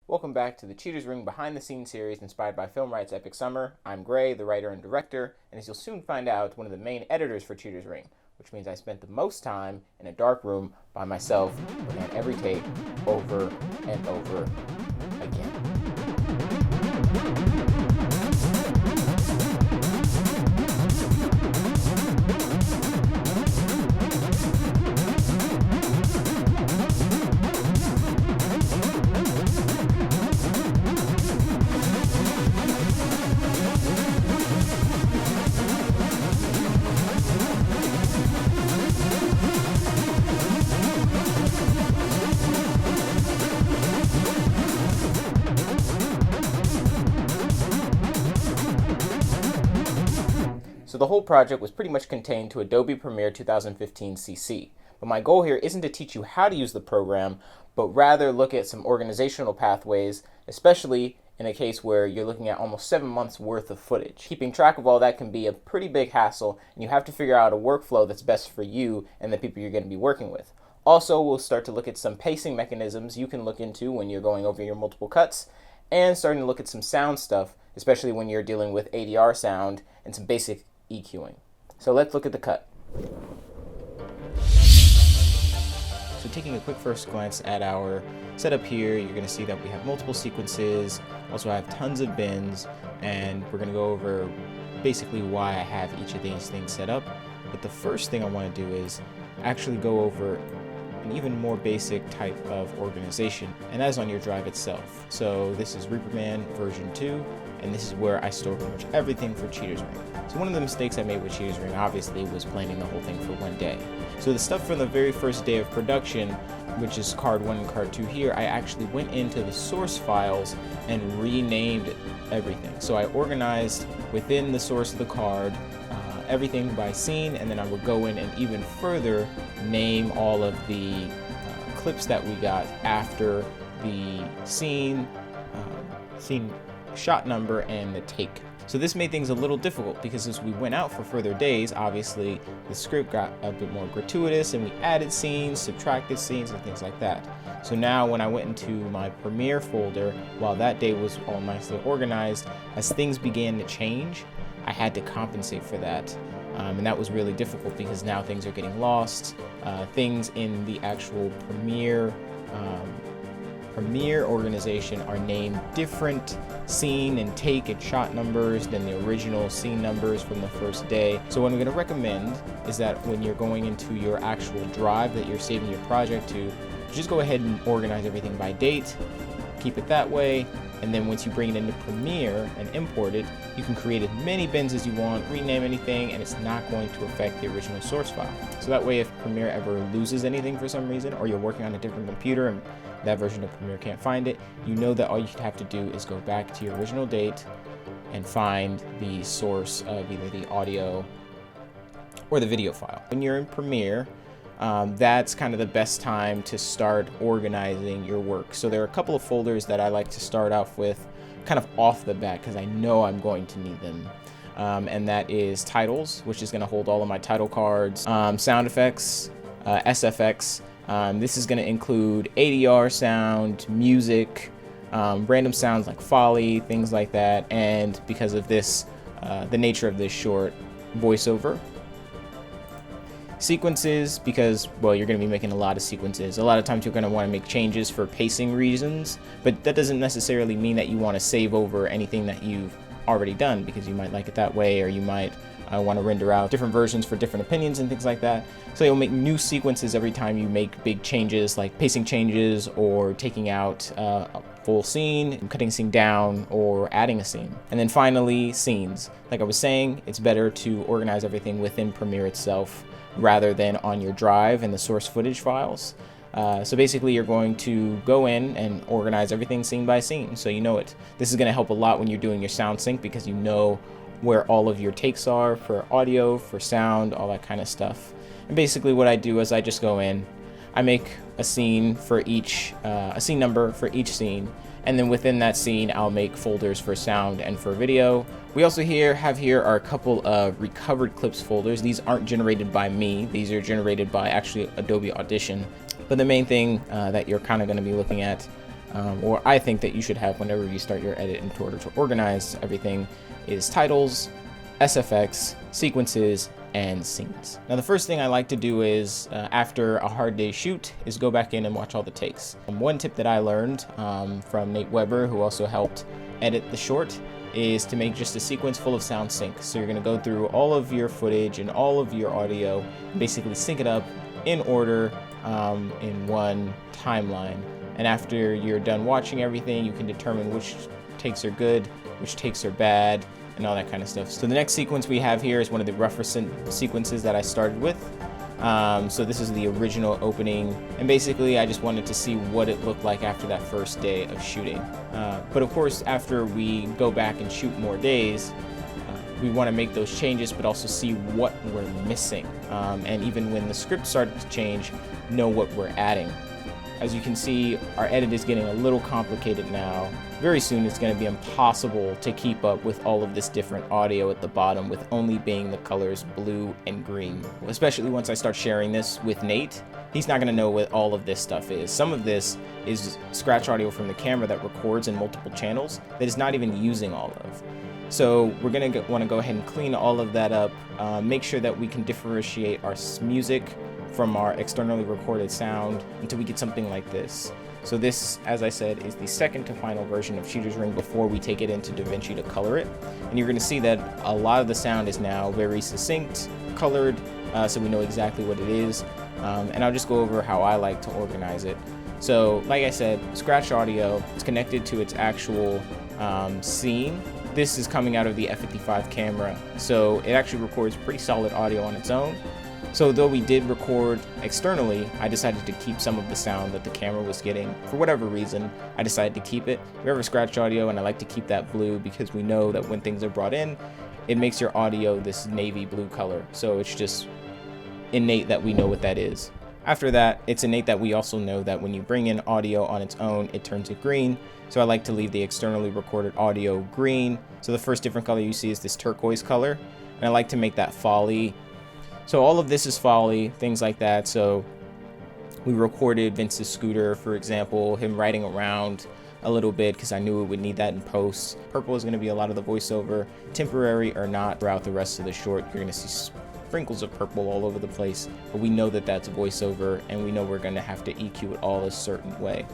Welcome back to the Cheaters Ring behind the scenes series inspired by Film Right's Epic Summer. I'm Gray, the writer and director, and as you'll soon find out, one of the main editors for Cheaters Ring, which means I spent the most time in a dark room by myself looking at every take over and over again. So the whole project was pretty much contained to Adobe Premiere 2015 CC. But my goal here isn't to teach you how to use the program, but rather look at some organizational pathways, especially in a case where you're looking at almost 7 months worth of footage. Keeping track of all that can be a pretty big hassle, and you have to figure out a workflow that's best for you and the people you're going to be working with. Also, we'll start to look at some pacing mechanisms you can look into when you're going over your multiple cuts, and starting to look at some sound stuff, especially when you're dealing with ADR sound and some basic EQing. So let's look at the cut. So taking a quick first glance at our setup here, you're going to see that we have multiple sequences, also I have tons of bins, and we're going to go over basically why I have each of these things set up. But the first thing I want to do is actually go over an even more basic type of organization, and that is on your drive itself. So this is Hypermail version 2, and this is where I store pretty much everything for Cheaters Ring. So one of the mistakes I made with Cheaters Ring obviously was planning the whole thing for one day. So the stuff from the very first day of production, which is card 1 and card 2 here, I actually went into the source files and renamed everything. So I organized within the source of the card everything by scene, and then I would go in and even further name all of the clips that we got after the scene shot number and the take. So this made things a little difficult because as we went out for further days, obviously the script got a bit more gratuitous and we added scenes, subtracted scenes, and things like that. So now when I went into my Premiere folder, while that day was all nicely organized, as things began to change, I had to compensate for that. And that was really difficult because now things are getting lost. Things in the actual Premiere organization are named different scene and take and shot numbers than the original scene numbers from the first day. So what I'm going to recommend is that when you're going into your actual drive that you're saving your project to, just go ahead and organize everything by date, keep it that way, and then once you bring it into Premiere and import it, you can create as many bins as you want, rename anything, and it's not going to affect the original source file. So that way if Premiere ever loses anything for some reason, or you're working on a different computer and that version of Premiere can't find it, you know that all you have to do is go back to your original date and find the source of either the audio or the video file. When you're in Premiere, that's kind of the best time to start organizing your work. So there are a couple of folders that I like to start off with kind of off the bat because I know I'm going to need them. And that is titles, which is going to hold all of my title cards, sound effects, SFX. This is going to include ADR sound, music, random sounds like foley, things like that. And because of this, the nature of this short, voiceover. Sequences, because, well, you're going to be making a lot of sequences. A lot of times you're going to want to make changes for pacing reasons, but that doesn't necessarily mean that you want to save over anything that you've already done, because you might like it that way, or you might want to render out different versions for different opinions and things like that. So you'll make new sequences every time you make big changes, like pacing changes, or taking out a full scene, cutting a scene down, or adding a scene. And then finally, scenes. Like I was saying, it's better to organize everything within Premiere itself rather than on your drive and the source footage files. So basically you're going to go in and organize everything scene by scene, so you know it. This is going to help a lot when you're doing your sound sync, because you know where all of your takes are for audio, for sound, all that kind of stuff. And basically what I do is I just go in, I make a scene for each, a scene number for each scene, and then within that scene I'll make folders for sound and for video. We also have here are a couple of recovered clips folders. These aren't generated by me, these are generated by actually Adobe Audition. But the main thing that you're kind of going to be looking at or I think that you should have whenever you start your edit in order to organize everything, is titles, SFX, sequences, and scenes. Now the first thing I like to do is, after a hard day shoot, is go back in and watch all the takes. One tip that I learned from Nate Weber, who also helped edit the short, is to make just a sequence full of sound sync. So you're gonna go through all of your footage and all of your audio, basically sync it up in order in one timeline. And after you're done watching everything, you can determine which takes are good, which takes are bad, and all that kind of stuff. So the next sequence we have here is one of the rougher sequences that I started with. So this is the original opening, and basically I just wanted to see what it looked like after that first day of shooting. But of course, after we go back and shoot more days, we want to make those changes, but also see what we're missing. And even when the script started to change, know what we're adding. As you can see, our edit is getting a little complicated now. Very soon it's going to be impossible to keep up with all of this different audio at the bottom with only being the colors blue and green. Especially once I start sharing this with Nate, he's not going to know what all of this stuff is. Some of this is scratch audio from the camera that records in multiple channels that is not even using all of. So we're going to want to go ahead and clean all of that up, make sure that we can differentiate our music from our externally recorded sound until we get something like this. So this, as I said, is the second to final version of Shooter's Ring before we take it into DaVinci to color it. And you're going to see that a lot of the sound is now very succinct, colored, so we know exactly what it is. And I'll just go over how I like to organize it. So like I said, scratch audio is connected to its actual scene. This is coming out of the F55 camera, so it actually records pretty solid audio on its own. So though we did record externally, I decided to keep some of the sound that the camera was getting. For whatever reason, I decided to keep it. We have a scratch audio, and I like to keep that blue because we know that when things are brought in, it makes your audio this navy blue color. So it's just innate that we know what that is. After that, it's innate that we also know that when you bring in audio on its own, it turns it green. So I like to leave the externally recorded audio green. So the first different color you see is this turquoise color, and I like to make that folly. So all of this is folly, things like that. So we recorded Vince's scooter, for example, him riding around a little bit because I knew it would need that in post. Purple is going to be a lot of the voiceover, temporary or not. Throughout the rest of the short, you're going to see sprinkles of purple all over the place, but we know that that's voiceover, and we know we're going to have to EQ it all a certain way.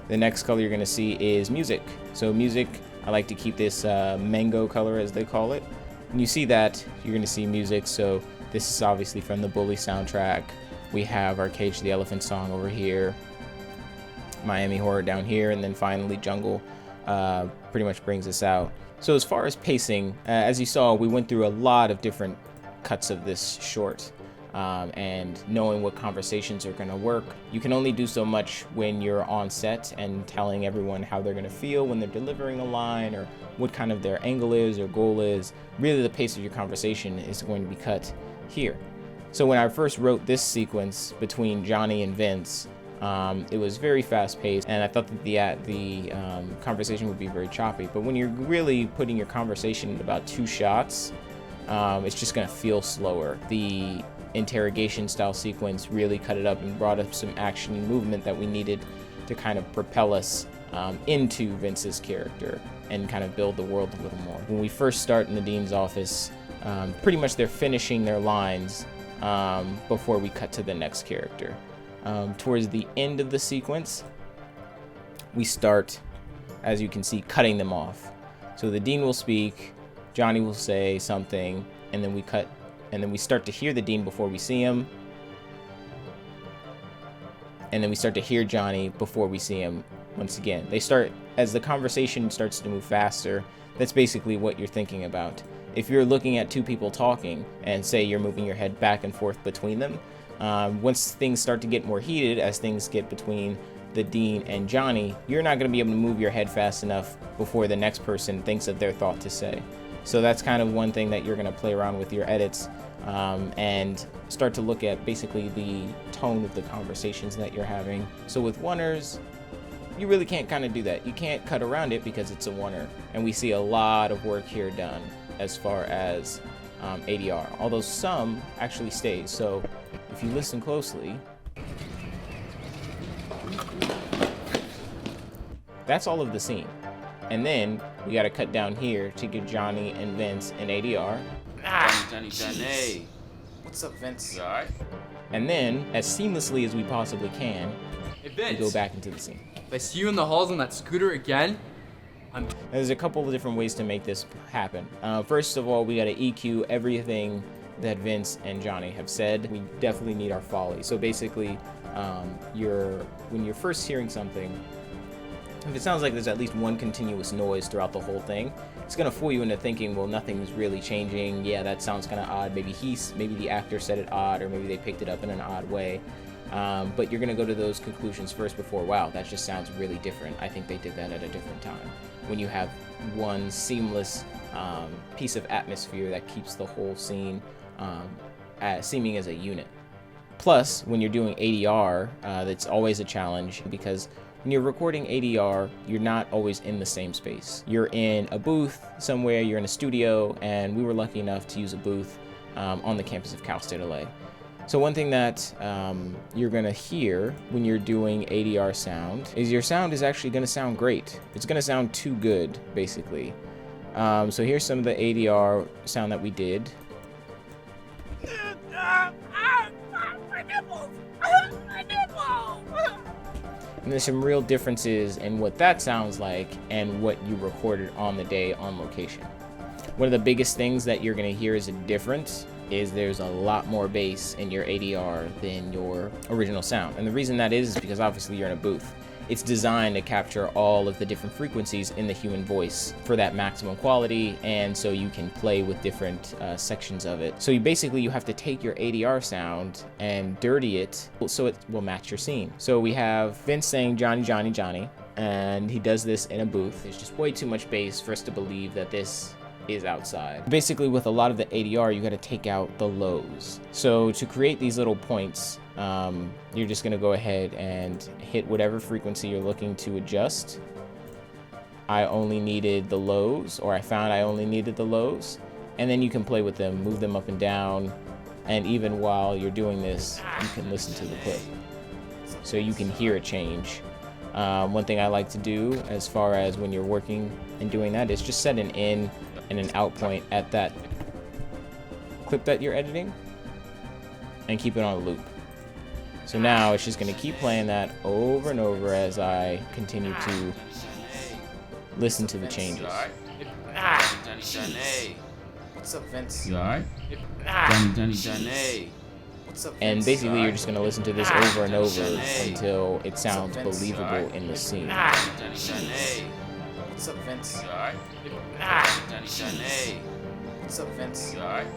The next color you're going to see is music. So music, I like to keep this mango color, as they call it. When you see that, you're going to see music. So this is obviously from the Bully soundtrack. We have our Cage the Elephant song over here, Miami Horror down here, and then finally Jungle pretty much brings us out. So as far as pacing, as you saw, we went through a lot of different cuts of this short, and knowing what conversations are going to work. You can only do so much when you're on set and telling everyone how they're going to feel when they're delivering a line, or what kind of their angle is or goal is. Really, the pace of your conversation is going to be cut here. So when I first wrote this sequence between Johnny and Vince, it was very fast-paced, and I thought that the conversation would be very choppy. But when you're really putting your conversation in about 2 shots, it's just going to feel slower. The interrogation style sequence really cut it up and brought up some action and movement that we needed to kind of propel us into Vince's character and kind of build the world a little more. When we first start in the dean's office, pretty much they're finishing their lines before we cut to the next character. Towards the end of the sequence, we start, as you can see, cutting them off. So the dean will speak, Johnny will say something, and then we cut, and then we start to hear the dean before we see him, and then we start to hear Johnny before we see him once again. They start, as the conversation starts to move faster, that's basically what you're thinking about. If you're looking at 2 people talking and say you're moving your head back and forth between them, once things start to get more heated, as things get between the dean and Johnny, you're not going to be able to move your head fast enough before the next person thinks of their thought to say. So that's kind of one thing that you're going to play around with your edits, and start to look at basically the tone of the conversations that you're having. So with oneers, you really can't kind of do that. You can't cut around it because it's a oneer, and we see a lot of work here done as far as ADR, although some actually stays. So if you listen closely, That's all of the scene. And then we got to cut down here to give Johnny and Vince an ADR. Johnny. What's up, Vince? You alright? And then, as seamlessly as we possibly can, Hey Vince, we go back into the scene. if I see you in the halls on that scooter again, There's a couple of different ways to make this happen. First of all, we got to EQ everything that Vince and Johnny have said. We definitely need our folly. So basically, when you're first hearing something, if it sounds like there's at least one continuous noise throughout the whole thing, it's gonna fool you into thinking, well, nothing's really changing. Yeah, that sounds kind of odd. Maybe the actor said it odd, or maybe they picked it up in an odd way. But you're gonna go to those conclusions first before, wow, that just sounds really different. I think they did that at a different time. When you have one seamless piece of atmosphere that keeps the whole scene seeming as a unit. Plus, when you're doing ADR, that's always a challenge, because when you're recording ADR, you're not always in the same space. You're in a booth somewhere, you're in a studio, and we were lucky enough to use a booth on the campus of Cal State LA. So one thing that you're gonna hear when you're doing ADR sound is your sound is actually gonna sound great. It's gonna sound too good, basically. So here's some of the ADR sound that we did. And there's some real differences in what that sounds like and what you recorded on the day on location. One of the biggest things that you're gonna hear as a difference is there's a lot more bass in your ADR than your original sound. And the reason that is because obviously you're in a booth. It's designed to capture all of the different frequencies in the human voice for that maximum quality, and so you can play with different sections of it. So you have to take your ADR sound and dirty it so it will match your scene. So we have Vince saying Johnny, Johnny, Johnny, and he does this in a booth. There's just way too much bass for us to believe that this is outside. Basically, with a lot of the ADR, you got to take out the lows. So to create these little points, you're just gonna go ahead and hit whatever frequency you're looking to adjust. I only needed the lows, or I found I only needed the lows, and then you can play with them, move them up and down, and even while you're doing this, you can listen to the clip. So you can hear a change. One thing I like to do as far as when you're working and doing that is just set an in and an out point at that clip that you're editing and keep it on a loop. So now it's just going to keep playing that over and over as I continue to listen to the changes. Johnny. What's up, Vince? You alright? Johnny. What's up, and basically you're just going to listen to this over and over until it sounds believable in the scene. What's up, Vince? You alright? What's up, Vince? You alright?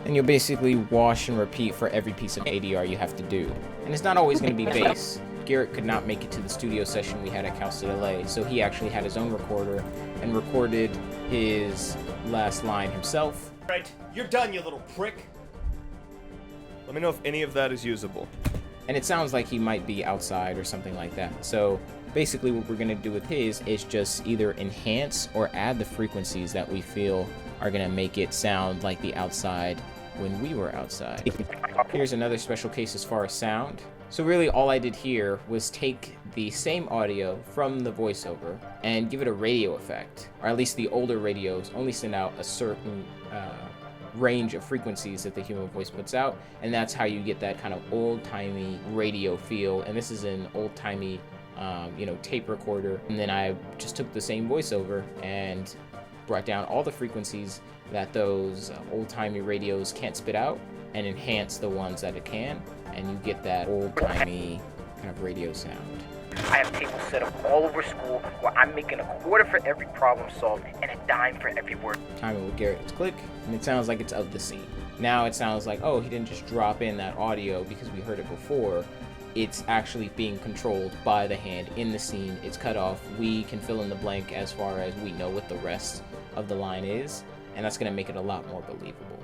And you'll basically wash and repeat for every piece of ADR you have to do. And it's not always going to be bass. Garrett could not make it to the studio session we had at Cal State LA, so he actually had his own recorder and recorded his last line himself. Right, you're done, you little prick. Let me know if any of that is usable. And it sounds like he might be outside or something like that. So basically what we're going to do with his is just either enhance or add the frequencies that we feel are going to make it sound like the outside when we were outside. Here's another special case as far as sound. So really all I did here was take the same audio from the voiceover and give it a radio effect, or at least the older radios only send out a certain range of frequencies that the human voice puts out, and that's how you get that kind of old-timey radio feel. And this is an old-timey tape recorder, and then I just took the same voiceover and brought down all the frequencies that those old-timey radios can't spit out and enhance the ones that it can, and you get that old-timey kind of radio sound. I have tables set up all over school where I'm making a quarter for every problem solved and a dime for every word. Timing with Garrett's click, and it sounds like it's of the scene. Now it sounds like, oh, he didn't just drop in that audio because we heard it before. It's actually being controlled by the hand in the scene. It's cut off. We can fill in the blank as far as we know what the rest of the line is, and that's going to make it a lot more believable.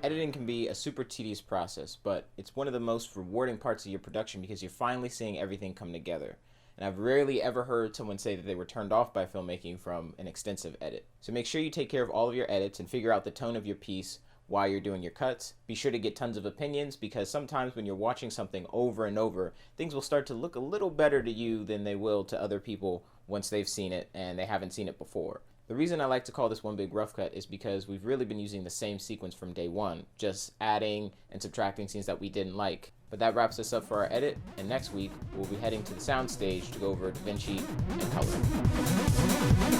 Editing can be a super tedious process, but it's one of the most rewarding parts of your production because you're finally seeing everything come together. And I've rarely ever heard someone say that they were turned off by filmmaking from an extensive edit. So make sure you take care of all of your edits and figure out the tone of your piece while you're doing your cuts. Be sure to get tons of opinions, because sometimes when you're watching something over and over, things will start to look a little better to you than they will to other people once they've seen it and they haven't seen it before. The reason I like to call this one big rough cut is because we've really been using the same sequence from day one, just adding and subtracting scenes that we didn't like. But that wraps us up for our edit, and next week we'll be heading to the sound stage to go over DaVinci and coloring.